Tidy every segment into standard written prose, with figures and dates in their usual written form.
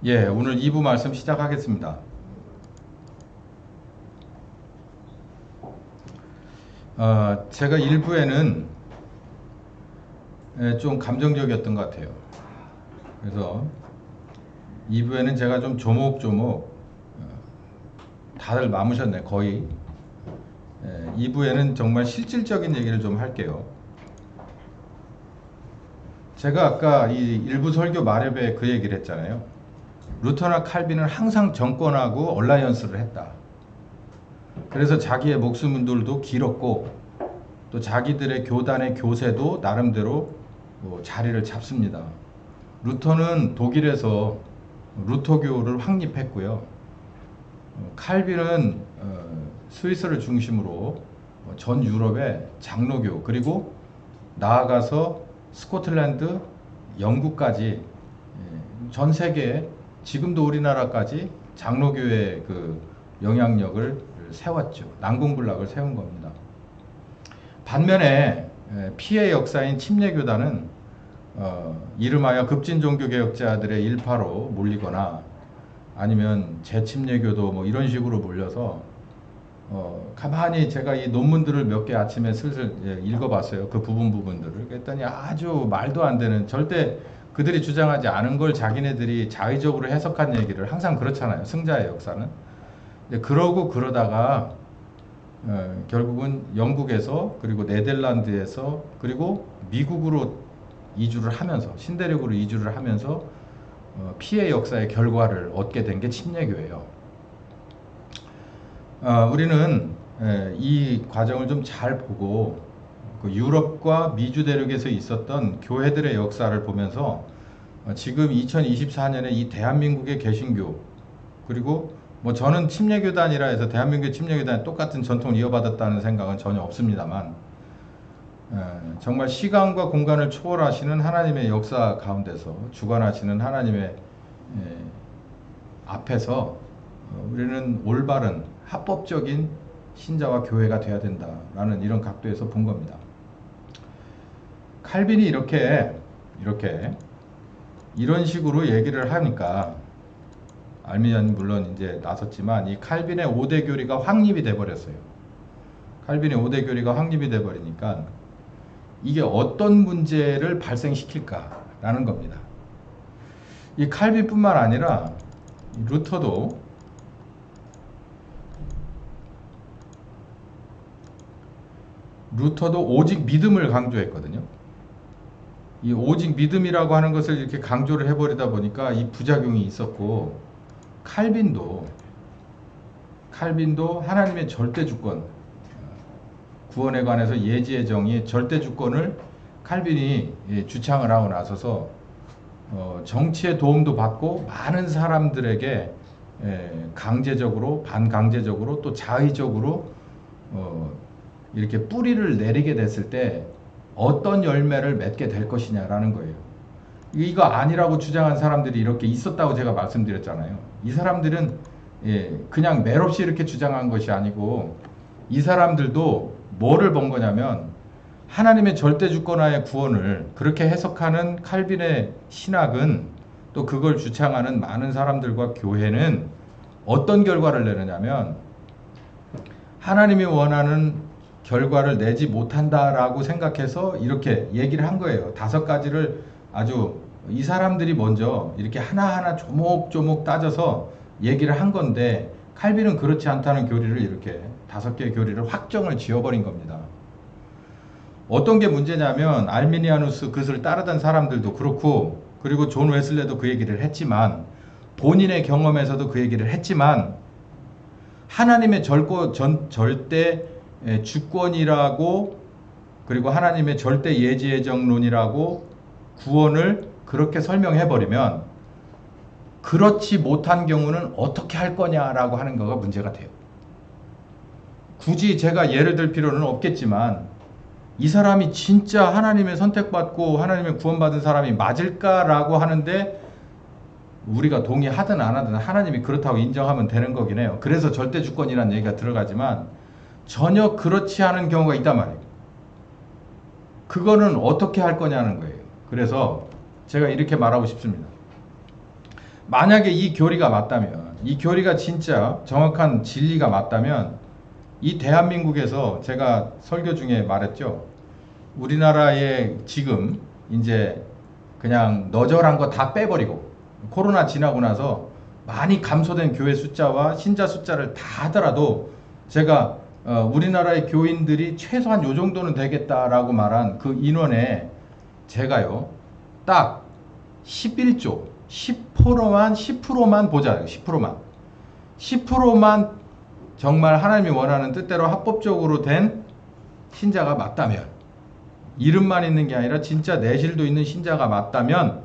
예, 오늘 2부 말씀 시작하겠습니다. 제가 1부에는 좀 감정적이었던 것 같아요. 그래서 2부에는 제가 좀 조목조목 다들 마무셨네, 거의. 2부에는 정말 실질적인 얘기를 좀 할게요. 제가 아까 이 1부 설교 마렵에 그 얘기를 했잖아요. 루터나 칼빈은 항상 정권하고 얼라이언스를 했다. 그래서 자기의 목숨들도 길었고 또 자기들의 교단의 교세도 나름대로 자리를 잡습니다. 루터는 독일에서 루터교를 확립했고요. 칼빈은 스위스를 중심으로 전 유럽의 장로교 그리고 나아가서 스코틀랜드, 영국까지 전 세계 지금도 우리나라까지 장로교의 그 영향력을 세웠죠. 난공불락을 세운 겁니다. 반면에 피해 역사인 침례교단은 이름하여 급진종교개혁자들의 일파로 몰리거나 아니면 재침례교도 뭐 이런 식으로 몰려서 가만히 제가 이 논문들을 몇 개 아침에 슬슬 읽어봤어요. 그 부분들을. 그랬더니 아주 말도 안 되는, 절대 그들이 주장하지 않은 걸 자기네들이 자의적으로 해석한 얘기를, 항상 그렇잖아요. 승자의 역사는. 그러고 그러다가 결국은 영국에서 그리고 네덜란드에서 그리고 미국으로 이주를 하면서, 신대륙으로 이주를 하면서 피해 역사의 결과를 얻게 된 게 침례교예요. 우리는 이 과정을 좀 잘 보고 그 유럽과 미주 대륙에서 있었던 교회들의 역사를 보면서 지금 2024년에 이 대한민국의 개신교, 그리고 뭐 저는 침례교단이라 해서 대한민국의 침례교단이 똑같은 전통을 이어받았다는 생각은 전혀 없습니다만, 정말 시간과 공간을 초월하시는 하나님의 역사 가운데서 주관하시는 하나님의 앞에서 우리는 올바른 합법적인 신자와 교회가 돼야 된다라는 이런 각도에서 본 겁니다. 칼빈이 이렇게 이런 식으로 얘기를 하니까, 알미니안이 물론 이제 나섰지만 이 칼빈의 5대 교리가 확립이 돼 버렸어요. 칼빈의 5대 교리가 확립이 돼 버리니까 이게 어떤 문제를 발생시킬까라는 겁니다. 이 칼빈뿐만 아니라 루터도 오직 믿음을 강조했거든요. 이 오직 믿음이라고 하는 것을 이렇게 강조를 해버리다 보니까 이 부작용이 있었고, 칼빈도 하나님의 절대 주권, 구원에 관해서 예지의 정의, 절대 주권을 칼빈이 주창을 하고 나서서 정치의 도움도 받고 많은 사람들에게 강제적으로, 반강제적으로 또 자의적으로 이렇게 뿌리를 내리게 됐을 때 어떤 열매를 맺게 될 것이냐라는 거예요. 이거 아니라고 주장한 사람들이 이렇게 있었다고 제가 말씀드렸잖아요. 이 사람들은 그냥 매롭이 이렇게 주장한 것이 아니고, 이 사람들도 뭐를 본 거냐면 하나님의 절대 주권하의 구원을 그렇게 해석하는 칼빈의 신학은, 또 그걸 주창하는 많은 사람들과 교회는 어떤 결과를 내느냐면 하나님이 원하는 결과를 내지 못한다라고 생각해서 이렇게 얘기를 한 거예요. 5가지를 아주 이 사람들이 먼저 이렇게 하나하나 조목조목 따져서 얘기를 한 건데, 칼빈은 그렇지 않다는 교리를 이렇게 5개의 교리를 확정을 지어버린 겁니다. 어떤 게 문제냐면 알미니아누스 그것을 따르던 사람들도 그렇고, 그리고 존 웨슬레도 그 얘기를 했지만, 본인의 경험에서도 그 얘기를 했지만, 하나님의 절대 주권이라고, 그리고 하나님의 절대 예지예정론이라고 구원을 그렇게 설명해버리면 그렇지 못한 경우는 어떻게 할 거냐라고 하는 거가 문제가 돼요. 굳이 제가 예를 들 필요는 없겠지만, 이 사람이 진짜 하나님의 선택받고 하나님의 구원받은 사람이 맞을까라고 하는데, 우리가 동의하든 안 하든 하나님이 그렇다고 인정하면 되는 거긴 해요. 그래서 절대 주권이라는 얘기가 들어가지만 전혀 그렇지 않은 경우가 있단 말이에요. 그거는 어떻게 할 거냐는 거예요. 그래서 제가 이렇게 말하고 싶습니다. 만약에 이 교리가 맞다면, 이 교리가 진짜 정확한 진리가 맞다면, 이 대한민국에서 제가 설교 중에 말했죠. 우리나라에 지금 이제 그냥 너절한 거 다 빼버리고 코로나 지나고 나서 많이 감소된 교회 숫자와 신자 숫자를 다 하더라도 제가 우리나라의 교인들이 최소한 요 정도는 되겠다라고 말한 그 인원에 제가요 딱 11조 10%만 보자. 10%만 정말 하나님이 원하는 뜻대로 합법적으로 된 신자가 맞다면, 이름만 있는 게 아니라 진짜 내실도 있는 신자가 맞다면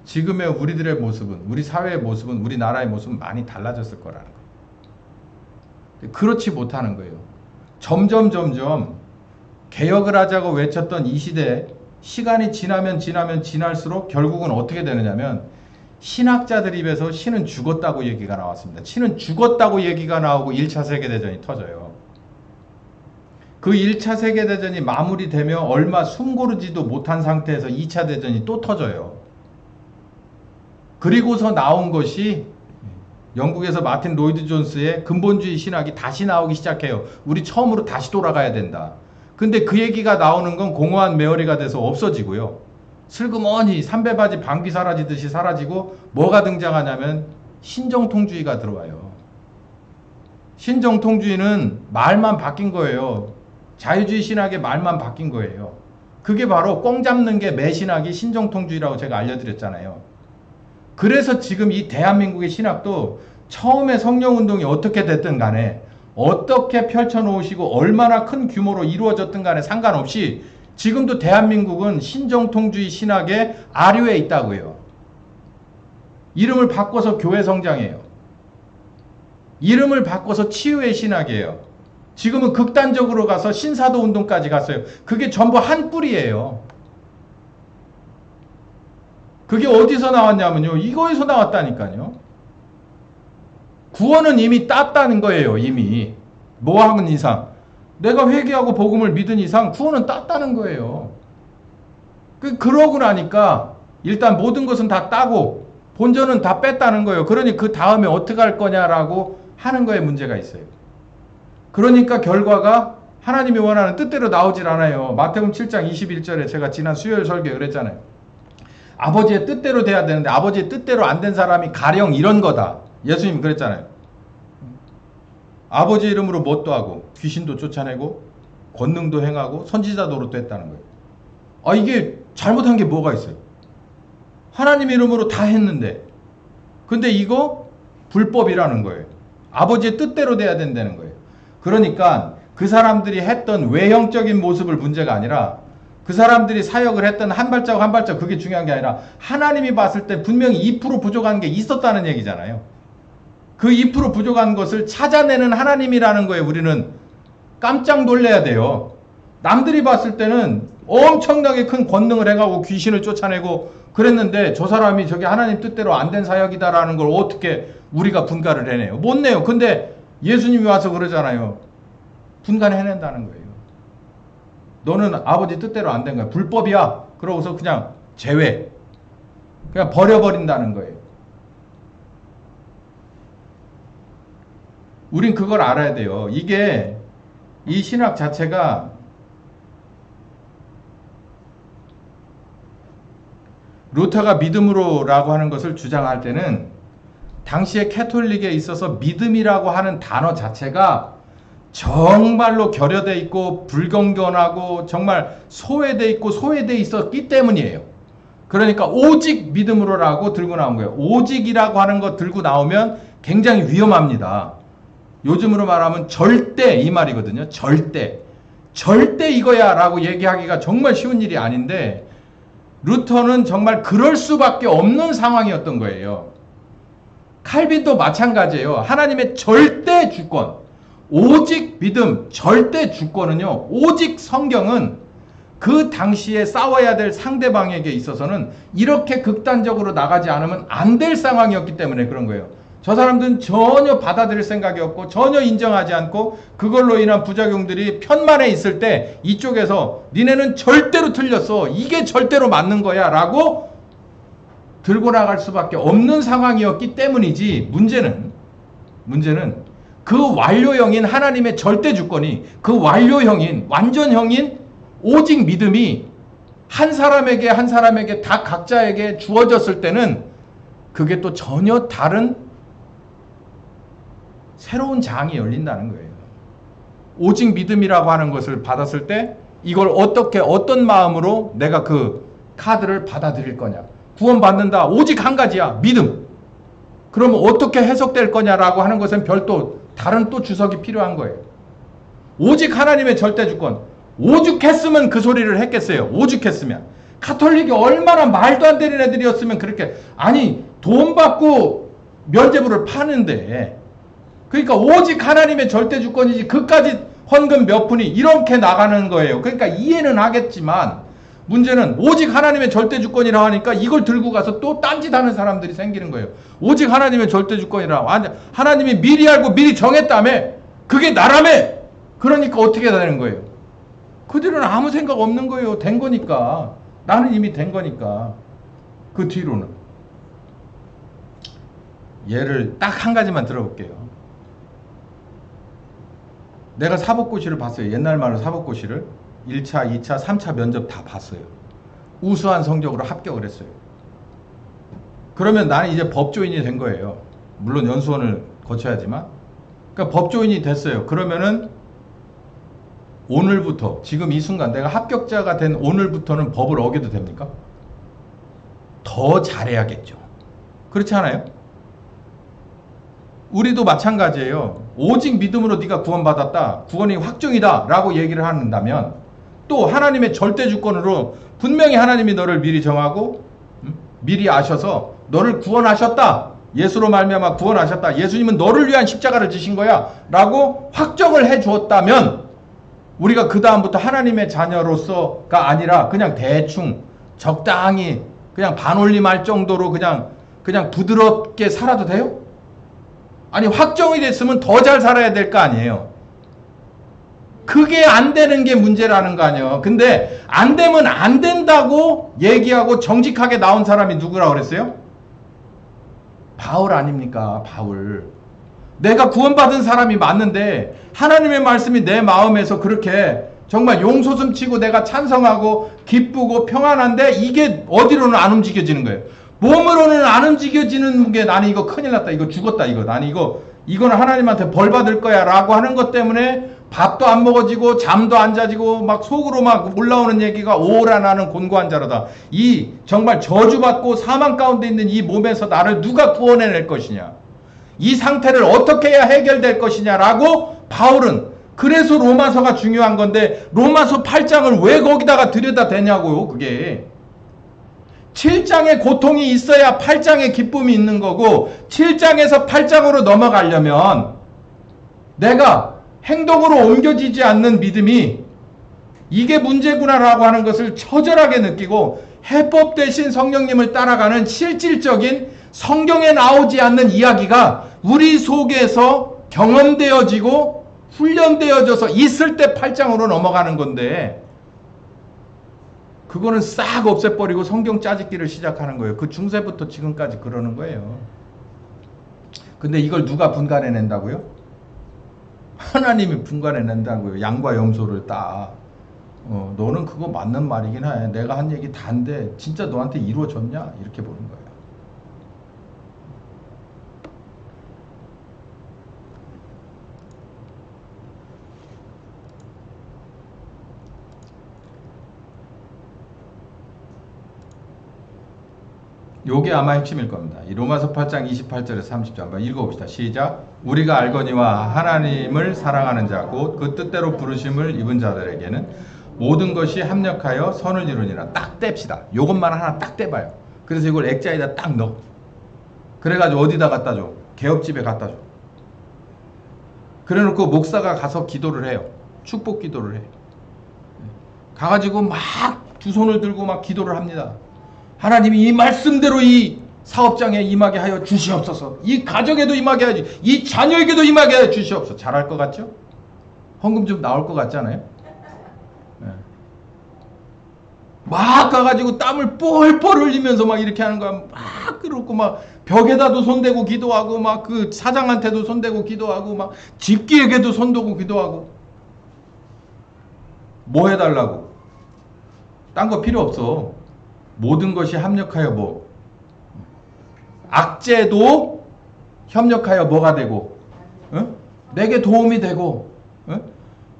지금의 우리들의 모습은, 우리 사회의 모습은, 우리나라의 모습은 많이 달라졌을 거라는 거예요. 그렇지 못하는 거예요. 점점 개혁을 하자고 외쳤던 이 시대에 시간이 지나면 지날수록 결국은 어떻게 되느냐면, 신학자들 입에서 신은 죽었다고 얘기가 나왔습니다. 신은 죽었다고 얘기가 나오고 1차 세계대전이 터져요. 그 1차 세계대전이 마무리되며 얼마 숨고르지도 못한 상태에서 2차 대전이 또 터져요. 그리고서 나온 것이 영국에서 마틴 로이드 존스의 근본주의 신학이 다시 나오기 시작해요. 우리 처음으로 다시 돌아가야 된다. 근데 그 얘기가 나오는 건 공허한 메어리가 돼서 없어지고요. 슬그머니 삼배바지 방귀 사라지듯이 사라지고 뭐가 등장하냐면 신정통주의가 들어와요. 신정통주의는 말만 바뀐 거예요. 자유주의 신학의 말만 바뀐 거예요. 그게 바로 꽁 잡는 게 매신학이 신정통주의라고 제가 알려드렸잖아요. 그래서 지금 이 대한민국의 신학도 처음에 성령운동이 어떻게 됐든 간에, 어떻게 펼쳐놓으시고 얼마나 큰 규모로 이루어졌든 간에 상관없이 지금도 대한민국은 신정통주의 신학의 아류에 있다고요. 이름을 바꿔서 교회 성장이에요. 이름을 바꿔서 치유의 신학이에요. 지금은 극단적으로 가서 신사도 운동까지 갔어요. 그게 전부 한 뿌리예요. 그게 어디서 나왔냐면요, 이거에서 나왔다니까요. 구원은 이미 땄다는 거예요. 이미 뭐 하는 이상, 내가 회개하고 복음을 믿은 이상 구원은 땄다는 거예요. 그러고 나니까 일단 모든 것은 다 따고 본전은 다 뺐다는 거예요. 그러니 그 다음에 어떻게 할 거냐라고 하는 거에 문제가 있어요. 그러니까 결과가 하나님이 원하는 뜻대로 나오질 않아요. 마태복음 7장 21절에 제가 지난 수요일 설교에 그랬잖아요. 아버지의 뜻대로 돼야 되는데 아버지의 뜻대로 안 된 사람이 가령 이런 거다. 예수님이 그랬잖아요. 아버지 이름으로 뭣도 하고 귀신도 쫓아내고 권능도 행하고 선지자 노릇도 했다는 거예요. 아, 이게 잘못한 게 뭐가 있어요? 하나님 이름으로 다 했는데, 근데 이거 불법이라는 거예요. 아버지의 뜻대로 돼야 된다는 거예요. 그러니까 그 사람들이 했던 외형적인 모습을 문제가 아니라, 그 사람들이 사역을 했던 한 발자국 한 발자국, 그게 중요한 게 아니라 하나님이 봤을 때 분명히 2% 부족한 게 있었다는 얘기잖아요. 그 2% 부족한 것을 찾아내는 하나님이라는 거에 우리는 깜짝 놀라야 돼요. 남들이 봤을 때는 엄청나게 큰 권능을 해가고 귀신을 쫓아내고 그랬는데 저 사람이 저게 하나님 뜻대로 안 된 사역이다라는 걸 어떻게 우리가 분간을 해내요? 못 내요. 근데 예수님이 와서 그러잖아요. 분간해낸다는 거예요. 너는 아버지 뜻대로 안 된 거야. 불법이야. 그러고서 그냥 제외. 그냥 버려버린다는 거예요. 우린 그걸 알아야 돼요. 이게, 이 신학 자체가 루터가 믿음으로라고 하는 것을 주장할 때는 당시의 캐톨릭에 있어서 믿음이라고 하는 단어 자체가 정말로 결여돼 있고 불경건하고 정말 소외돼 있고 소외돼 있었기 때문이에요. 그러니까 오직 믿음으로라고 들고 나온 거예요. 오직이라고 하는 거 들고 나오면 굉장히 위험합니다. 요즘으로 말하면 절대 이 말이거든요. 절대 이거야 라고 얘기하기가 정말 쉬운 일이 아닌데, 루터는 정말 그럴 수밖에 없는 상황이었던 거예요. 칼빈도 마찬가지예요. 하나님의 절대 주권, 오직 믿음, 절대 주권은요, 오직 성경은 그 당시에 싸워야 될 상대방에게 있어서는 이렇게 극단적으로 나가지 않으면 안 될 상황이었기 때문에 그런 거예요. 저 사람들은 전혀 받아들일 생각이 없고 전혀 인정하지 않고 그걸로 인한 부작용들이 편만에 있을 때 이쪽에서 니네는 절대로 틀렸어, 이게 절대로 맞는 거야 라고 들고 나갈 수밖에 없는 상황이었기 때문이지, 문제는 그 완료형인 하나님의 절대 주권이, 그 완료형인 완전형인 오직 믿음이 한 사람에게 다 각자에게 주어졌을 때는 그게 또 전혀 다른 새로운 장이 열린다는 거예요. 오직 믿음이라고 하는 것을 받았을 때 이걸 어떤 마음으로 내가 그 카드를 받아들일 거냐. 구원받는다. 오직 한 가지야. 믿음. 그러면 어떻게 해석될 거냐라고 하는 것은 별도 다른 또 주석이 필요한 거예요. 오직 하나님의 절대 주권. 오죽했으면 그 소리를 했겠어요. 오죽했으면. 가톨릭이 얼마나 말도 안 되는 애들이었으면 그렇게, 아니 돈 받고 면죄부를 파는데, 그러니까 오직 하나님의 절대 주권이지 그까지 헌금 몇 푼이 이렇게 나가는 거예요. 그러니까 이해는 하겠지만 문제는 오직 하나님의 절대 주권이라 하니까 이걸 들고 가서 또 딴짓하는 사람들이 생기는 거예요. 오직 하나님의 절대 주권이라, 하나님이 미리 알고 미리 정했다며, 그게 나라며. 그러니까 어떻게 되는 거예요? 그들은 아무 생각 없는 거예요. 된 거니까. 나는 이미 된 거니까. 그 뒤로는 예를 딱 한 가지만 들어볼게요. 내가 사법고시를 봤어요. 옛날 말로 사법고시를 1차, 2차, 3차 면접 다 봤어요. 우수한 성적으로 합격을 했어요. 그러면 나는 이제 법조인이 된 거예요. 물론 연수원을 거쳐야지만. 그러니까 법조인이 됐어요. 그러면은 오늘부터, 지금 이 순간 내가 합격자가 된 오늘부터는 법을 어겨도 됩니까? 더 잘해야겠죠. 그렇지 않아요? 우리도 마찬가지예요. 오직 믿음으로 네가 구원받았다, 구원이 확정이다 라고 얘기를 한다면, 또 하나님의 절대 주권으로 분명히 하나님이 너를 미리 정하고 미리 아셔서 너를 구원하셨다, 예수로 말미암아 구원하셨다, 예수님은 너를 위한 십자가를 지신 거야 라고 확정을 해 주었다면, 우리가 그 다음부터 하나님의 자녀로서가 아니라 그냥 대충 적당히 그냥 반올림할 정도로 그냥 부드럽게 살아도 돼요? 아니, 확정이 됐으면 더 잘 살아야 될 거 아니에요. 그게 안 되는 게 문제라는 거 아니에요. 근데 안 되면 안 된다고 얘기하고 정직하게 나온 사람이 누구라고 그랬어요? 바울 아닙니까? 바울. 내가 구원받은 사람이 맞는데 하나님의 말씀이 내 마음에서 그렇게 정말 용솟음치고 내가 찬성하고 기쁘고 평안한데 이게 어디로는 안 움직여지는 거예요. 몸으로는 안 움직여지는 게, 나는 이거 큰일 났다, 이거 죽었다, 이거 나는 이거는 하나님한테 벌 받을 거야 라고 하는 것 때문에 밥도 안 먹어지고 잠도 안 자지고 막 속으로 막 올라오는 얘기가, 오라 나는 곤고한 자로다. 이 정말 저주받고 사망 가운데 있는 이 몸에서 나를 누가 구원해낼 것이냐, 이 상태를 어떻게 해야 해결될 것이냐라고 바울은, 그래서 로마서가 중요한 건데 로마서 8장을 왜 거기다가 들여다 대냐고요. 그게 7장의 고통이 있어야 8장의 기쁨이 있는 거고, 7장에서 8장으로 넘어가려면 내가 행동으로 옮겨지지 않는 믿음이 이게 문제구나라고 하는 것을 처절하게 느끼고, 해법 대신 성령님을 따라가는 실질적인 성경에 나오지 않는 이야기가 우리 속에서 경험되어지고 훈련되어져서 있을 때 8장으로 넘어가는 건데, 그거는 싹 없애버리고 성경 짜집기를 시작하는 거예요. 그 중세부터 지금까지 그러는 거예요. 근데 이걸 누가 분간해낸다고요? 하나님이 분간해낸다고요. 양과 염소를 딱. 너는 그거 맞는 말이긴 해. 내가 한 얘기 다인데 진짜 너한테 이루어졌냐? 이렇게 보는 거예요. 요게 아마 핵심일 겁니다. 이 로마서 8장 28절에서 30절 한번 읽어봅시다. 시작. 우리가 알거니와 하나님을 사랑하는 자 곧 그 뜻대로 부르심을 입은 자들에게는 모든 것이 합력하여 선을 이루니라. 딱 뗍시다. 요것만 하나 딱 떼봐요. 그래서 이걸 액자에다 딱 넣어. 그래가지고 어디다 갖다 줘? 개업집에 갖다 줘. 그래놓고 목사가 가서 기도를 해요. 축복 기도를 해. 가가지고 막 두 손을 들고 막 기도를 합니다. 하나님이 이 말씀대로 이 사업장에 임하게 하여 주시옵소서. 이 가정에도 임하게 하지, 이 자녀에게도 임하게 하여 주시옵소서. 잘할 것 같죠? 헌금 좀 나올 것 같잖아요. 네. 막 가가지고 땀을 뻘뻘 흘리면서 막 이렇게 하는 거야. 막 그렇고 막 벽에다도 손대고 기도하고 막 그 사장한테도 손대고 기도하고 막 집기에게도 손대고 기도하고. 뭐 해달라고? 딴 거 필요 없어. 모든 것이 합력하여 뭐 악재도 협력하여 뭐가 되고, 어? 내게 도움이 되고, 어?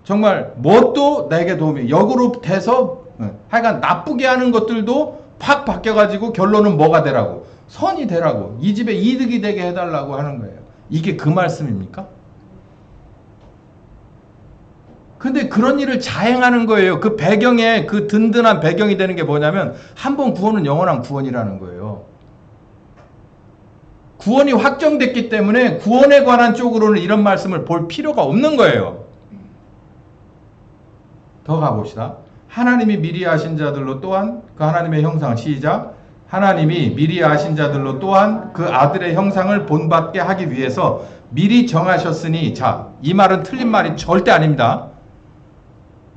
정말 뭣도 내게 도움이 역으로 돼서, 하여간 나쁘게 하는 것들도 팍 바뀌어가지고 결론은 뭐가 되라고? 선이 되라고. 이 집에 이득이 되게 해달라고 하는 거예요. 이게 그 말씀입니까? 근데 그런 일을 자행하는 거예요. 그 배경에, 그 든든한 배경이 되는 게 뭐냐면 한 번 구원은 영원한 구원이라는 거예요. 구원이 확정됐기 때문에 구원에 관한 쪽으로는 이런 말씀을 볼 필요가 없는 거예요. 더 가봅시다. 하나님이 미리 아신 자들로 또한 그 하나님의 형상, 시작. 하나님이 미리 아신 자들로 또한 그 아들의 형상을 본받게 하기 위해서 미리 정하셨으니, 자, 이 말은 틀린 말이 절대 아닙니다.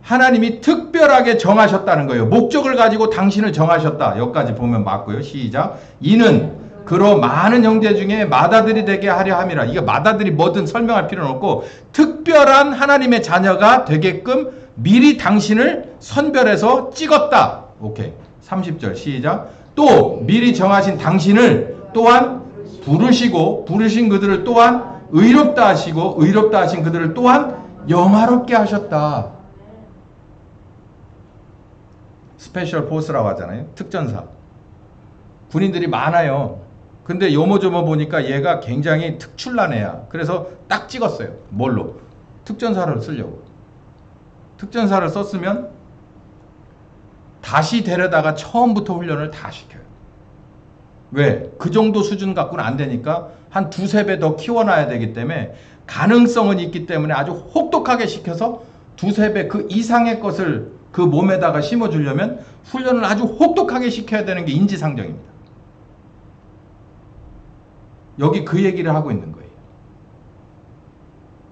하나님이 특별하게 정하셨다는 거예요. 목적을 가지고 당신을 정하셨다. 여기까지 보면 맞고요. 시작. 이는 그로 많은 형제 중에 맏아들이 되게 하려 함이라. 이게 맏아들이 뭐든 설명할 필요는 없고 특별한 하나님의 자녀가 되게끔 미리 당신을 선별해서 찍었다. 오케이. 30절 시작. 또 미리 정하신 당신을 또한 부르시고 부르신 그들을 또한 의롭다 하시고 의롭다 하신 그들을 또한 영화롭게 하셨다. 스페셜 포스라고 하잖아요. 특전사. 군인들이 많아요. 근데 요모조모 보니까 얘가 굉장히 특출난 애야. 그래서 딱 찍었어요. 뭘로? 특전사를 쓰려고. 특전사를 썼으면 다시 데려다가 처음부터 훈련을 다 시켜요. 왜? 그 정도 수준 갖고는 안 되니까 한 두세 배 더 키워놔야 되기 때문에 가능성은 있기 때문에 아주 혹독하게 시켜서 두세 배 그 이상의 것을 그 몸에다가 심어주려면 훈련을 아주 혹독하게 시켜야 되는 게 인지상정입니다. 여기 그 얘기를 하고 있는 거예요.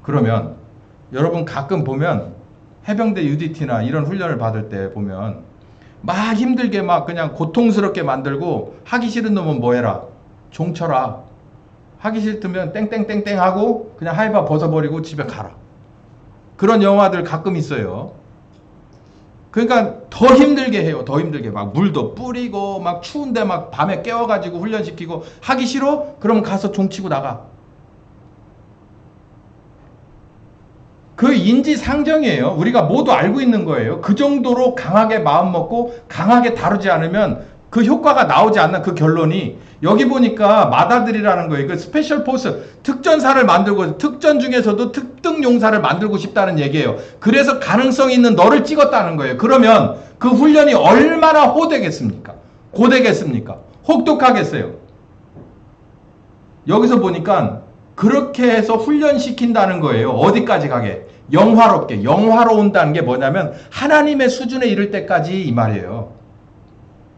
그러면 여러분 가끔 보면 해병대 UDT나 이런 훈련을 받을 때 보면 막 힘들게 막 그냥 고통스럽게 만들고 하기 싫은 놈은 뭐 해라? 종쳐라. 하기 싫으면 땡땡땡땡 하고 그냥 하이바 벗어버리고 집에 가라. 그런 영화들 가끔 있어요. 그러니까 더 힘들게 해요. 더 힘들게 막 물도 뿌리고 막 추운데 막 밤에 깨워가지고 훈련시키고 하기 싫어? 그럼 가서 종치고 나가. 그 인지상정이에요. 우리가 모두 알고 있는 거예요. 그 정도로 강하게 마음 먹고 강하게 다루지 않으면 그 효과가 나오지 않는 그 결론이 여기 보니까 맏아들이라는 거예요. 그 스페셜 포스 특전사를 만들고 특전 중에서도 특등용사를 만들고 싶다는 얘기예요. 그래서 가능성 있는 너를 찍었다는 거예요. 그러면 그 훈련이 얼마나 호되겠습니까? 고되겠습니까? 혹독하겠어요. 여기서 보니까 그렇게 해서 훈련시킨다는 거예요. 어디까지 가게? 영화롭게. 영화로운다는 게 뭐냐면 하나님의 수준에 이를 때까지 이 말이에요.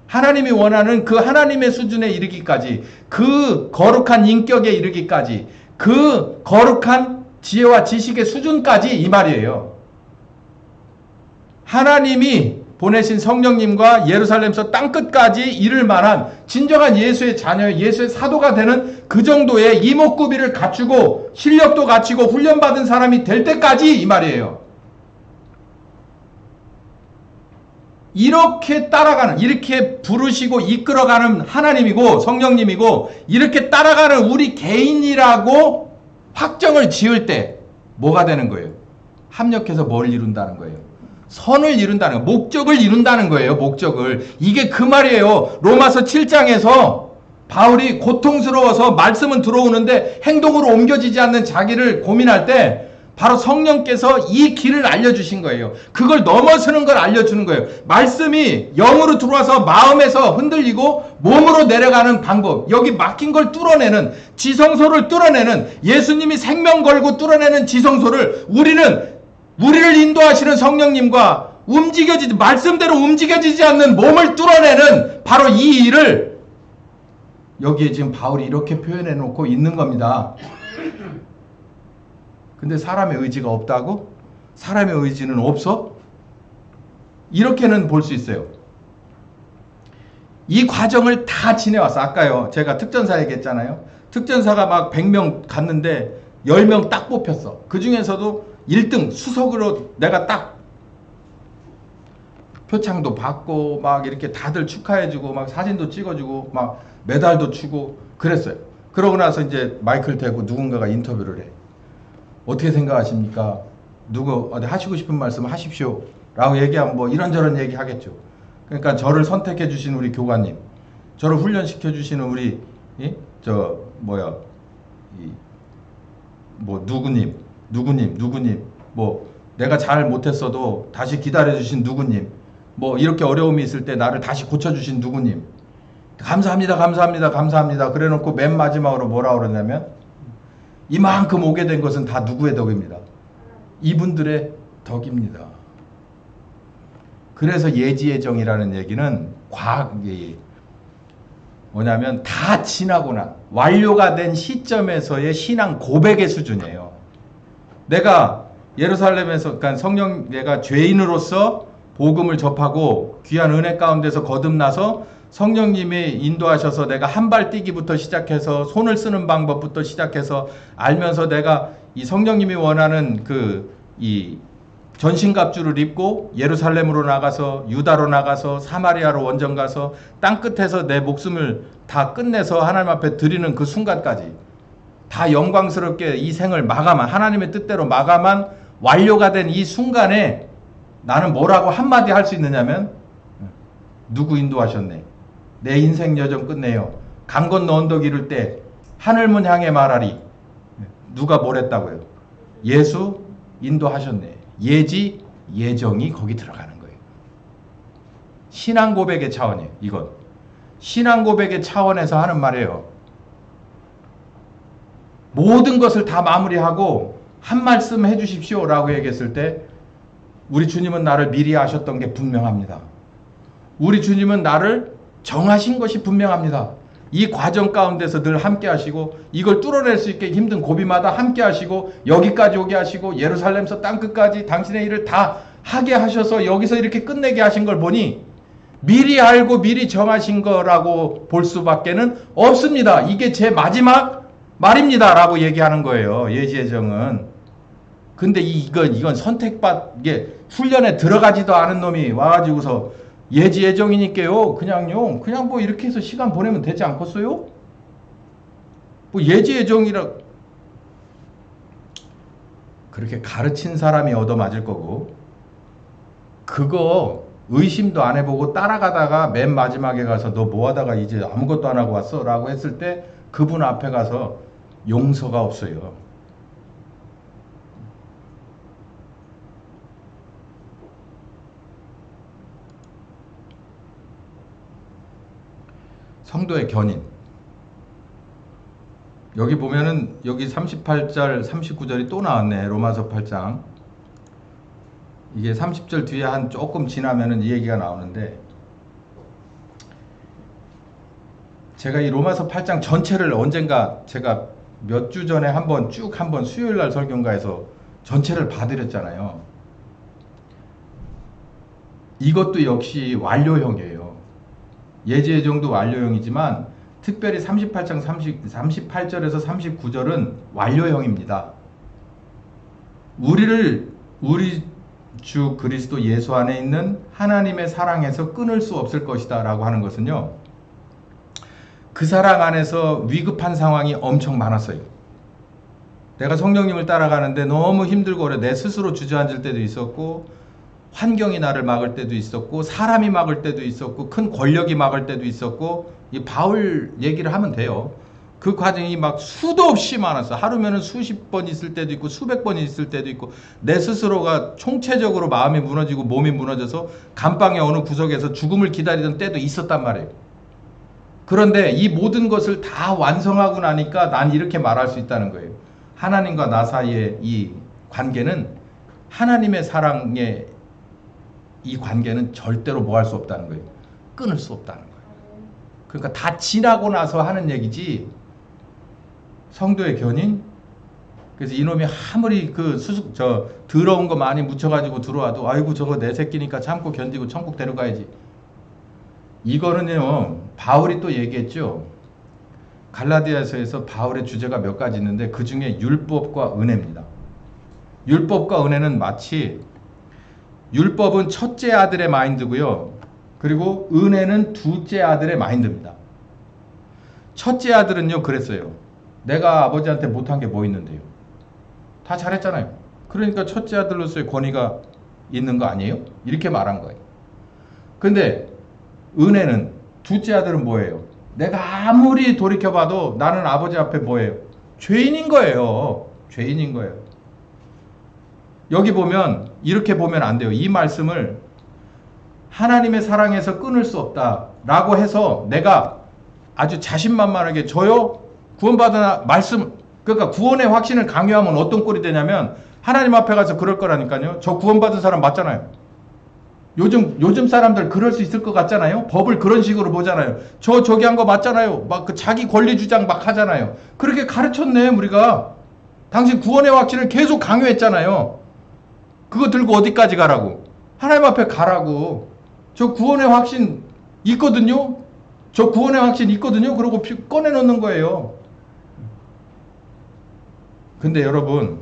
하나님이 원하는 그 하나님의 수준에 이르기까지, 그 거룩한 인격에 이르기까지, 그 거룩한 지혜와 지식의 수준까지 이 말이에요. 하나님이 보내신 성령님과 예루살렘서 땅끝까지 이를 만한 진정한 예수의 자녀, 예수의 사도가 되는 그 정도의 이목구비를 갖추고 실력도 갖추고 훈련받은 사람이 될 때까지 이 말이에요. 이렇게 따라가는, 이렇게 부르시고 이끌어가는 하나님이고 성령님이고 이렇게 따라가는 우리 개인이라고 확정을 지을 때 뭐가 되는 거예요? 합력해서 뭘 이룬다는 거예요? 선을 이룬다는 거예요. 목적을 이룬다는 거예요. 목적을. 이게 그 말이에요. 로마서 7장에서 바울이 고통스러워서 말씀은 들어오는데 행동으로 옮겨지지 않는 자기를 고민할 때 바로 성령께서 이 길을 알려주신 거예요. 그걸 넘어서는 걸 알려주는 거예요. 말씀이 영으로 들어와서 마음에서 흔들리고 몸으로 내려가는 방법, 여기 막힌 걸 뚫어내는, 지성소를 뚫어내는, 예수님이 생명 걸고 뚫어내는 지성소를 우리를 인도하시는 성령님과 말씀대로 움직여지지 않는 몸을 뚫어내는 바로 이 일을 여기에 지금 바울이 이렇게 표현해 놓고 있는 겁니다. 근데 사람의 의지가 없다고? 사람의 의지는 없어? 이렇게는 볼 수 있어요. 이 과정을 다 지내왔어. 아까요. 제가 특전사 얘기했잖아요. 특전사가 막 100명 갔는데 10명 딱 뽑혔어. 그 중에서도 1등 수석으로 내가 딱 표창도 받고 막 이렇게 다들 축하해주고 막 사진도 찍어주고 막 메달도 주고 그랬어요. 그러고 나서 이제 마이크를 대고 누군가가 인터뷰를 해. 어떻게 생각하십니까? 누구 어디 하시고 싶은 말씀 하십시오. 라고 얘기하면 뭐 이런저런 얘기 하겠죠. 그러니까 저를 선택해 주신 우리 교관님, 저를 훈련시켜 주시는 우리 누구님, 뭐 내가 잘 못했어도 다시 기다려 주신 누구님, 뭐 이렇게 어려움이 있을 때 나를 다시 고쳐 주신 누구님, 감사합니다. 그래 놓고 맨 마지막으로 뭐라 그러냐면 이만큼 오게 된 것은 다 누구의 덕입니다. 이분들의 덕입니다. 그래서 예지예정이라는 얘기는 과학이 뭐냐면 다 지나고 난 완료가 된 시점에서의 신앙 고백의 수준이에요. 내가 예루살렘에서 그러니까 성령 내가 죄인으로서 복음을 접하고 귀한 은혜 가운데서 거듭나서 성령님이 인도하셔서 내가 한 발 뛰기부터 시작해서 손을 쓰는 방법부터 시작해서 알면서 내가 이 성령님이 원하는 이 전신갑주를 입고 예루살렘으로 나가서 유다로 나가서 사마리아로 원정 가서 땅끝에서 내 목숨을 다 끝내서 하나님 앞에 드리는 그 순간까지 다 영광스럽게 이 생을 마감한 하나님의 뜻대로 마감한 완료가 된 이 순간에 나는 뭐라고 한마디 할 수 있느냐면 누구 인도하셨네. 내 인생 여정 끝내요. 강 건너 언덕 이룰 때 하늘문 향해 말하리. 누가 뭘 했다고요? 예수 인도하셨네. 예지 예정이 거기 들어가는 거예요. 신앙 고백의 차원이에요. 이건 신앙 고백의 차원에서 하는 말이에요. 모든 것을 다 마무리하고 한 말씀 해주십시오 라고 얘기했을 때 우리 주님은 나를 미리 아셨던 게 분명합니다. 우리 주님은 나를 정하신 것이 분명합니다. 이 과정 가운데서 늘 함께 하시고 이걸 뚫어낼 수 있게 힘든 고비마다 함께 하시고 여기까지 오게 하시고 예루살렘에서 땅끝까지 당신의 일을 다 하게 하셔서 여기서 이렇게 끝내게 하신 걸 보니 미리 알고 미리 정하신 거라고 볼 수밖에는 없습니다. 이게 제 마지막 말입니다 라고 얘기하는 거예요. 예지예정은. 근데 이건 이게 훈련에 들어가지도 않은 놈이 와가지고서 예지예정이니까요. 그냥 뭐 이렇게 해서 시간 보내면 되지 않겠어요? 뭐 예지예정이라 그렇게 가르친 사람이 얻어맞을 거고 그거 의심도 안 해보고 따라가다가 맨 마지막에 가서 너 뭐하다가 이제 아무것도 안 하고 왔어? 라고 했을 때 그분 앞에 가서 용서가 없어요. 성도의 견인. 여기 보면은 여기 38절 39절이 또 나왔네. 로마서 8장. 이게 30절 뒤에 한 조금 지나면은 이 얘기가 나오는데 제가 이 로마서 8장 전체를 언젠가 제가 몇 주 전에 한번 수요일날 설교인가에서 전체를 봐드렸잖아요. 이것도 역시 완료형이에요. 예지예정도 완료형이지만 특별히 38장 38절에서 39절은 완료형입니다. 우리 주 그리스도 예수 안에 있는 하나님의 사랑에서 끊을 수 없을 것이다 라고 하는 것은요. 그 사랑 안에서 위급한 상황이 엄청 많았어요. 내가 성령님을 따라가는데 너무 힘들고 그래. 내 스스로 주저앉을 때도 있었고 환경이 나를 막을 때도 있었고 사람이 막을 때도 있었고 큰 권력이 막을 때도 있었고 이 바울 얘기를 하면 돼요. 그 과정이 막 수도 없이 많았어. 하루면은 수십 번 있을 때도 있고 수백 번 있을 때도 있고 내 스스로가 총체적으로 마음이 무너지고 몸이 무너져서 감방의 어느 구석에서 죽음을 기다리던 때도 있었단 말이에요. 그런데 이 모든 것을 다 완성하고 나니까 난 이렇게 말할 수 있다는 거예요. 하나님과 나 사이의 이 관계는 하나님의 사랑의 이 관계는 절대로 뭐 할 수 없다는 거예요. 끊을 수 없다는 거예요. 그러니까 다 지나고 나서 하는 얘기지 성도의 견인. 그래서 이놈이 아무리 더러운 거 많이 묻혀가지고 들어와도 아이고 저거 내 새끼니까 참고 견디고 천국 데려가야지. 이거는요, 바울이 또 얘기했죠. 갈라디아서에서 바울의 주제가 몇 가지 있는데 그 중에 율법과 은혜입니다. 율법과 은혜는 마치 율법은 첫째 아들의 마인드고요. 그리고 은혜는 둘째 아들의 마인드입니다. 첫째 아들은요, 그랬어요. 내가 아버지한테 못한 게 뭐 있는데요. 다 잘했잖아요. 그러니까 첫째 아들로서의 권위가 있는 거 아니에요? 이렇게 말한 거예요. 근데 은혜는 둘째 아들은 뭐예요? 내가 아무리 돌이켜봐도 나는 아버지 앞에 뭐예요? 죄인인 거예요. 죄인인 거예요. 여기 보면 이렇게 보면 안 돼요. 이 말씀을 하나님의 사랑에서 끊을 수 없다 라고 해서 내가 아주 자신만만하게 저요? 구원받은 말씀, 그러니까 구원의 확신을 강요하면 어떤 꼴이 되냐면 하나님 앞에 가서 그럴 거라니까요. 저 구원받은 사람 맞잖아요. 요즘 사람들 그럴 수 있을 것 같잖아요. 법을 그런 식으로 보잖아요. 저기 한 거 맞잖아요. 막 그 자기 권리 주장 막 하잖아요. 그렇게 가르쳤네 우리가. 당신 구원의 확신을 계속 강요했잖아요. 그거 들고 어디까지 가라고? 하나님 앞에 가라고. 저 구원의 확신 있거든요. 저 구원의 확신 있거든요. 그러고 꺼내놓는 거예요. 근데 여러분,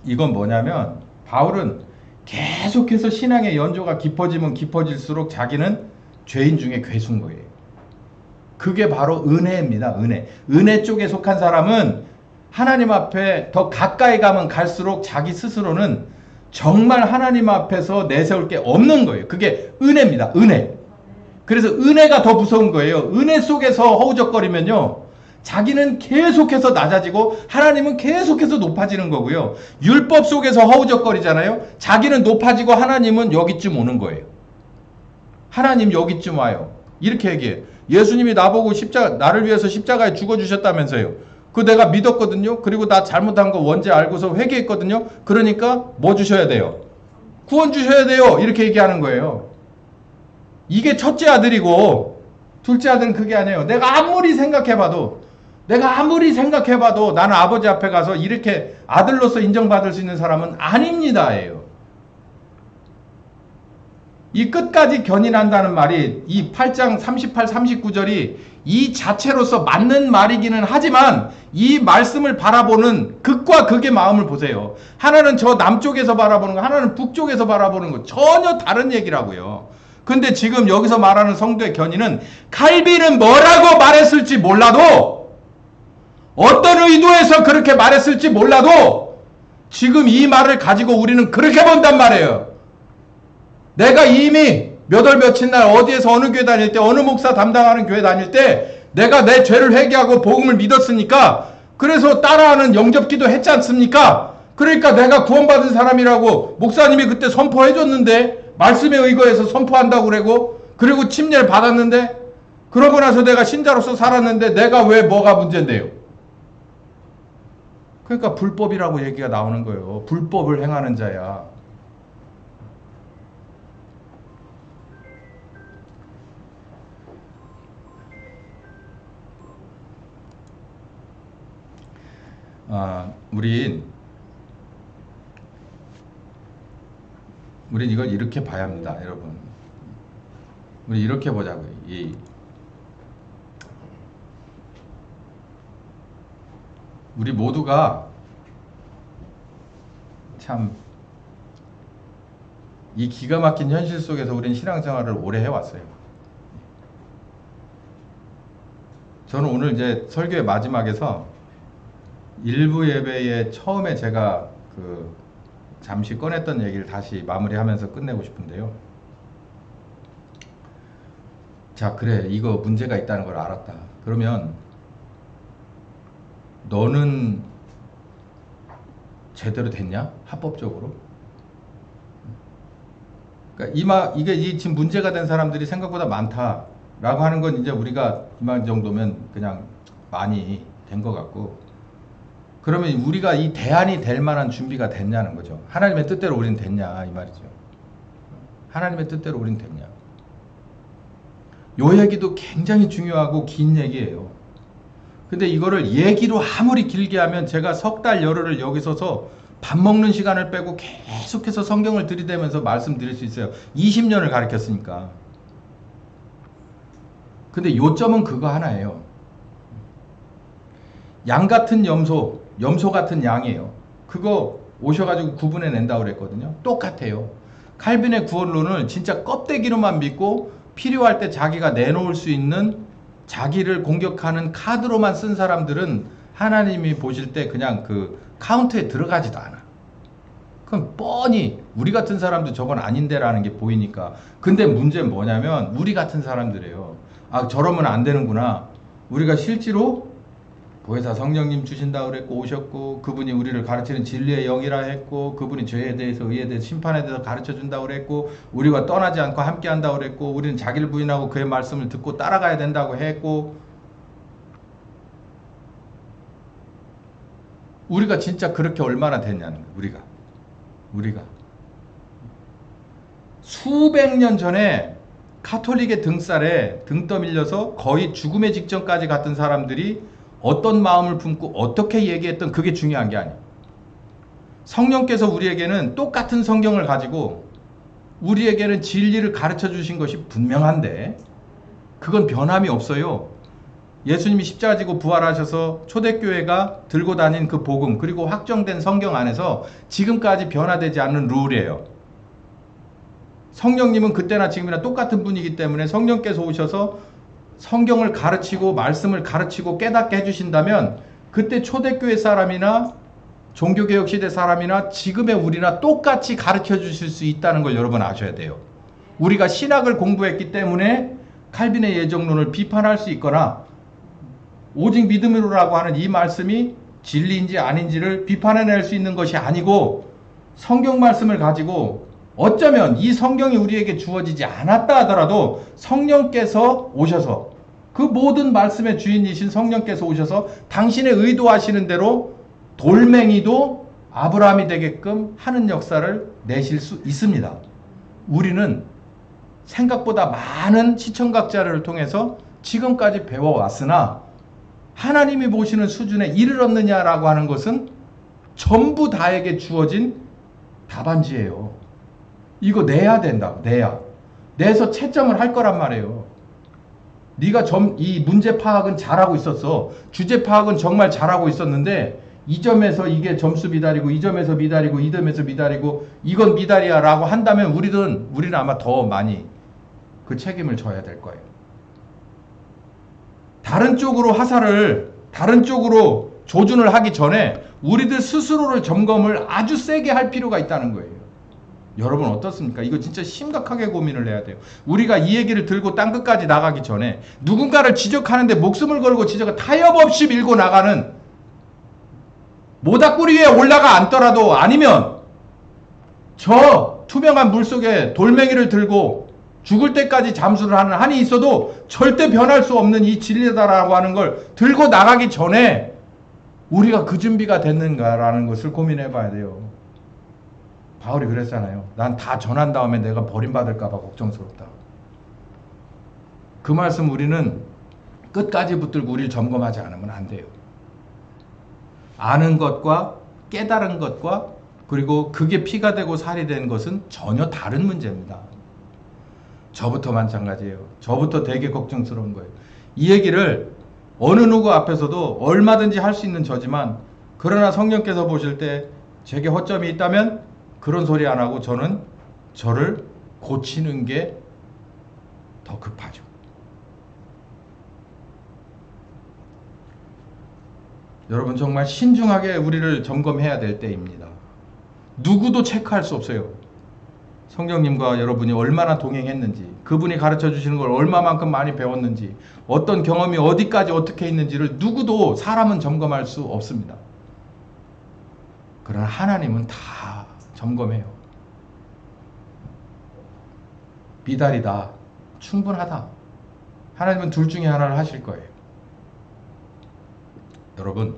이건 뭐냐면 바울은 계속해서 신앙의 연조가 깊어지면 깊어질수록 자기는 죄인 중에 괴수인 거예요. 그게 바로 은혜입니다. 은혜. 은혜 쪽에 속한 사람은 하나님 앞에 더 가까이 가면 갈수록 자기 스스로는 정말 하나님 앞에서 내세울 게 없는 거예요. 그게 은혜입니다. 은혜. 그래서 은혜가 더 무서운 거예요. 은혜 속에서 허우적거리면요, 자기는 계속해서 낮아지고 하나님은 계속해서 높아지는 거고요. 율법 속에서 허우적거리잖아요. 자기는 높아지고 하나님은 여기쯤 오는 거예요. 하나님 여기쯤 와요. 이렇게 얘기해요. 예수님이 나보고 나를 위해서 십자가에 죽어주셨다면서요. 그 내가 믿었거든요. 그리고 나 잘못한 거 원죄 알고서 회개했거든요. 그러니까 뭐 주셔야 돼요? 구원 주셔야 돼요. 이렇게 얘기하는 거예요. 이게 첫째 아들이고 둘째 아들은 그게 아니에요. 내가 아무리 생각해봐도 나는 아버지 앞에 가서 이렇게 아들로서 인정받을 수 있는 사람은 아닙니다예요. 이 끝까지 견인한다는 말이 이 8장 38, 39절이 이 자체로서 맞는 말이기는 하지만 이 말씀을 바라보는 극과 극의 마음을 보세요. 하나는 저 남쪽에서 바라보는 거, 하나는 북쪽에서 바라보는 거 전혀 다른 얘기라고요. 근데 지금 여기서 말하는 성도의 견인은 칼빈은 뭐라고 말했을지 몰라도, 어떤 의도에서 그렇게 말했을지 몰라도 지금 이 말을 가지고 우리는 그렇게 본단 말이에요. 내가 이미 몇 월 며칠 날 어디에서 어느 교회 다닐 때, 어느 목사 담당하는 교회 다닐 때 내가 내 죄를 회개하고 복음을 믿었으니까, 그래서 따라하는 영접기도 했지 않습니까? 그러니까 내가 구원받은 사람이라고 목사님이 그때 선포해 줬는데, 말씀에 의거해서 선포한다고 그리고 침례를 받았는데, 그러고 나서 내가 신자로서 살았는데 내가 왜 뭐가 문제인데요? 그러니까 불법이라고 얘기가 나오는 거예요. 불법을 행하는 자야. 우린 이걸 이렇게 봐야 합니다, 여러분. 우리 이렇게 보자고요. 우리 모두가 참 이 기가 막힌 현실 속에서 우린 신앙생활을 오래 해왔어요. 저는 오늘 이제 설교의 마지막에서 일부 예배에 처음에 제가 잠시 꺼냈던 얘기를 다시 마무리하면서 끝내고 싶은데요. 자, 그래, 이거 문제가 있다는 걸 알았다. 그러면 너는 제대로 됐냐? 합법적으로? 그러니까 이게 지금 문제가 된 사람들이 생각보다 많다라고 하는 건 이제 우리가 이만 정도면 그냥 많이 된 것 같고, 그러면 우리가 이 대안이 될 만한 준비가 됐냐는 거죠. 하나님의 뜻대로 우린 됐냐 이 말이죠. 하나님의 뜻대로 우린 됐냐. 요 얘기도 굉장히 중요하고 긴 얘기예요. 근데 이거를 얘기로 아무리 길게 하면 제가 석 달 열흘을 여기 서서 밥 먹는 시간을 빼고 계속해서 성경을 들이대면서 말씀드릴 수 있어요. 20년을 가르쳤으니까. 근데 요점은 그거 하나예요. 양 같은 염소, 염소 같은 양이에요. 그거 오셔가지고 구분해 낸다고 그랬거든요. 똑같아요. 칼빈의 구원론을 진짜 껍데기로만 믿고 필요할 때 자기가 내놓을 수 있는 자기를 공격하는 카드로만 쓴 사람들은 하나님이 보실 때 그냥 그 카운트에 들어가지도 않아. 그럼 뻔히 우리 같은 사람도 저건 아닌데라는 게 보이니까. 근데 문제는 뭐냐면 우리 같은 사람들이에요. 아, 저러면 안 되는구나. 우리가 실제로 보혜사 성령님 주신다고 그랬고 오셨고, 그분이 우리를 가르치는 진리의 영이라 했고, 그분이 죄에 대해서 의에 대해서 심판에 대해서 가르쳐 준다고 그랬고, 우리와 떠나지 않고 함께 한다고 그랬고, 우리는 자기를 부인하고 그의 말씀을 듣고 따라가야 된다고 했고, 우리가 진짜 그렇게 얼마나 됐냐는 거예요. 우리가 수백 년 전에 카톨릭의 등살에 등 떠밀려서 거의 죽음의 직전까지 갔던 사람들이 어떤 마음을 품고 어떻게 얘기했던, 그게 중요한 게 아니에요. 성령께서 우리에게는 똑같은 성경을 가지고 우리에게는 진리를 가르쳐 주신 것이 분명한데 그건 변함이 없어요. 예수님이 십자가 지고 부활하셔서 초대교회가 들고 다닌 그 복음, 그리고 확정된 성경 안에서 지금까지 변화되지 않는 룰이에요. 성령님은 그때나 지금이나 똑같은 분이기 때문에 성령께서 오셔서 성경을 가르치고 말씀을 가르치고 깨닫게 해주신다면 그때 초대교회 사람이나 종교개혁 시대 사람이나 지금의 우리나 똑같이 가르쳐 주실 수 있다는 걸 여러분 아셔야 돼요. 우리가 신학을 공부했기 때문에 칼빈의 예정론을 비판할 수 있거나 오직 믿음으로라고 하는 이 말씀이 진리인지 아닌지를 비판해낼 수 있는 것이 아니고, 성경 말씀을 가지고 어쩌면 이 성경이 우리에게 주어지지 않았다 하더라도 성령께서 오셔서, 그 모든 말씀의 주인이신 성령께서 오셔서 당신의 의도하시는 대로 돌멩이도 아브라함이 되게끔 하는 역사를 내실 수 있습니다. 우리는 생각보다 많은 시청각자를 통해서 지금까지 배워왔으나 하나님이 보시는 수준에 이르렀느냐라고 하는 것은 전부 다에게 주어진 답안지예요. 이거 내야 된다고. 내서 채점을 할 거란 말이에요. 네가 이 문제 파악은 잘하고 있었어. 주제 파악은 정말 잘하고 있었는데 이 점에서 이게 점수 미달이고, 이 점에서 미달이고, 이 점에서 미달이고, 이건 미달이야 라고 한다면 우리는 아마 더 많이 그 책임을 져야 될 거예요. 다른 쪽으로 다른 쪽으로 조준을 하기 전에 우리들 스스로를 점검을 아주 세게 할 필요가 있다는 거예요. 여러분 어떻습니까? 이거 진짜 심각하게 고민을 해야 돼요. 우리가 이 얘기를 들고 땅 끝까지 나가기 전에 누군가를 지적하는데 목숨을 걸고 타협 없이 밀고 나가는, 모닥불이 위에 올라가 앉더라도 아니면 저 투명한 물속에 돌멩이를 들고 죽을 때까지 잠수를 하는 한이 있어도 절대 변할 수 없는 이 진리다라고 하는 걸 들고 나가기 전에 우리가 그 준비가 됐는가라는 것을 고민해 봐야 돼요. 바울이 그랬잖아요. 난 다 전한 다음에 내가 버림받을까 봐 걱정스럽다. 그 말씀 우리는 끝까지 붙들고 우리를 점검하지 않으면 안 돼요. 아는 것과 깨달은 것과 그리고 그게 피가 되고 살이 된 것은 전혀 다른 문제입니다. 저부터 마찬가지예요. 저부터 되게 걱정스러운 거예요. 이 얘기를 어느 누구 앞에서도 얼마든지 할 수 있는 저지만, 그러나 성령께서 보실 때 제게 허점이 있다면 그런 소리 안 하고 저는 저를 고치는 게 더 급하죠. 여러분 정말 신중하게 우리를 점검해야 될 때입니다. 누구도 체크할 수 없어요. 성령님과 여러분이 얼마나 동행했는지, 그분이 가르쳐 주시는 걸 얼마만큼 많이 배웠는지, 어떤 경험이 어디까지 어떻게 있는지를 누구도, 사람은 점검할 수 없습니다. 그러나 하나님은 다 점검해요. 미달이다, 충분하다, 하나님은 둘 중에 하나를 하실 거예요. 여러분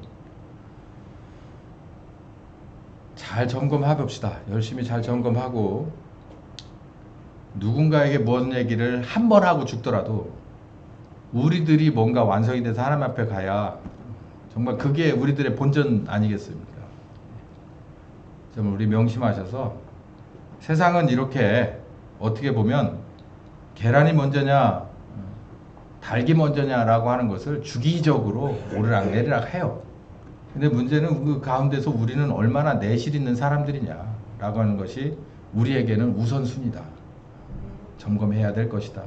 잘 점검해 봅시다. 열심히 잘 점검하고, 누군가에게 뭔 얘기를 한 번 하고 죽더라도 우리들이 뭔가 완성이 돼서 하나님 앞에 가야 정말 그게 우리들의 본전 아니겠습니까? 정말 우리 명심하셔서, 세상은 이렇게 어떻게 보면 계란이 먼저냐 닭이 먼저냐라고 하는 것을 주기적으로 오르락내리락 해요. 근데 문제는 그 가운데서 우리는 얼마나 내실 있는 사람들이냐라고 하는 것이 우리에게는 우선순위다. 점검해야 될 것이다.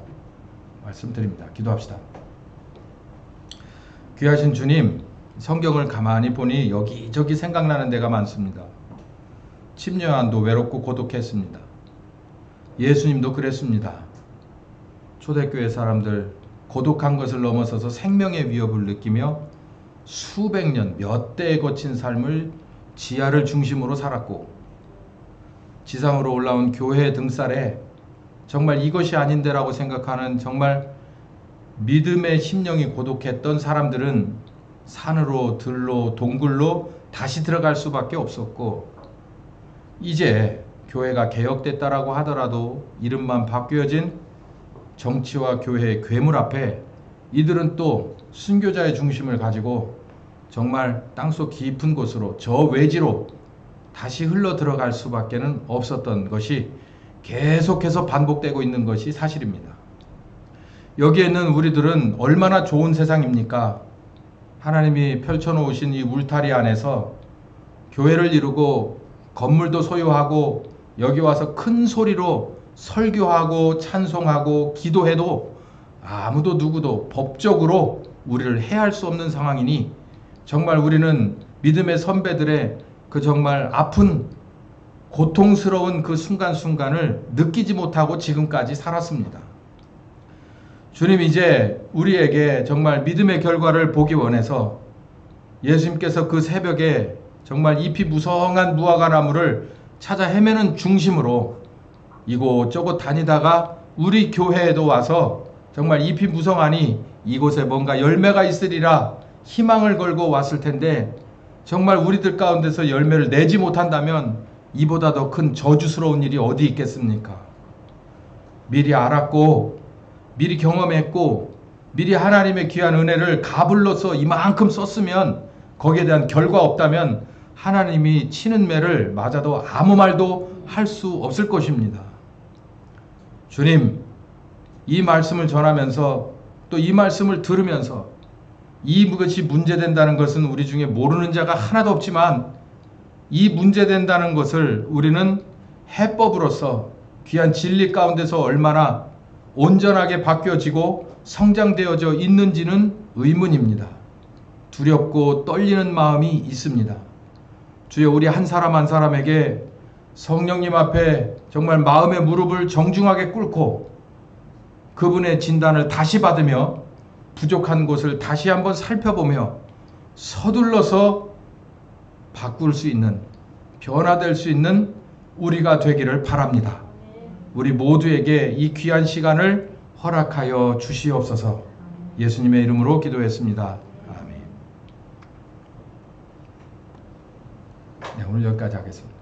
말씀드립니다. 기도합시다. 귀하신 주님, 성경을 가만히 보니 여기저기 생각나는 데가 많습니다. 침요한도 외롭고 고독했습니다. 예수님도 그랬습니다. 초대교회 사람들 고독한 것을 넘어서서 생명의 위협을 느끼며 수백 년, 몇 대에 거친 삶을 지하를 중심으로 살았고, 지상으로 올라온 교회의 등살에 정말 이것이 아닌데라고 생각하는 정말 믿음의 심령이 고독했던 사람들은 산으로 들로 동굴로 다시 들어갈 수밖에 없었고, 이제 교회가 개혁됐다라고 하더라도 이름만 바뀌어진 정치와 교회의 괴물 앞에 이들은 또 순교자의 중심을 가지고 정말 땅속 깊은 곳으로 저 외지로 다시 흘러 들어갈 수밖에는 없었던 것이 계속해서 반복되고 있는 것이 사실입니다. 여기에는 우리들은 얼마나 좋은 세상입니까? 하나님이 펼쳐놓으신 이 울타리 안에서 교회를 이루고 건물도 소유하고 여기 와서 큰 소리로 설교하고 찬송하고 기도해도 아무도 누구도 법적으로 우리를 해할 수 없는 상황이니 정말 우리는 믿음의 선배들의 그 정말 아픈 고통스러운 그 순간순간을 느끼지 못하고 지금까지 살았습니다. 주님, 이제 우리에게 정말 믿음의 결과를 보기 원해서 예수님께서 그 새벽에 정말 잎이 무성한 무화과 나무를 찾아 헤매는 중심으로 이곳저곳 다니다가 우리 교회에도 와서 정말 잎이 무성하니 이곳에 뭔가 열매가 있으리라 희망을 걸고 왔을 텐데, 정말 우리들 가운데서 열매를 내지 못한다면 이보다 더 큰 저주스러운 일이 어디 있겠습니까? 미리 알았고 미리 경험했고 미리 하나님의 귀한 은혜를 가불로서 이만큼 썼으면 거기에 대한 결과 없다면 하나님이 치는 매를 맞아도 아무 말도 할 수 없을 것입니다. 주님, 이 말씀을 전하면서 또 이 말씀을 들으면서 이것이 문제된다는 것은 우리 중에 모르는 자가 하나도 없지만 이 문제된다는 것을 우리는 해법으로서 귀한 진리 가운데서 얼마나 온전하게 바뀌어지고 성장되어져 있는지는 의문입니다. 두렵고 떨리는 마음이 있습니다. 주여, 우리 한 사람 한 사람에게 성령님 앞에 정말 마음의 무릎을 정중하게 꿇고 그분의 진단을 다시 받으며 부족한 곳을 다시 한번 살펴보며 서둘러서 바꿀 수 있는, 변화될 수 있는 우리가 되기를 바랍니다. 우리 모두에게 이 귀한 시간을 허락하여 주시옵소서. 예수님의 이름으로 기도했습니다. 아멘. 네, 오늘 여기까지 하겠습니다.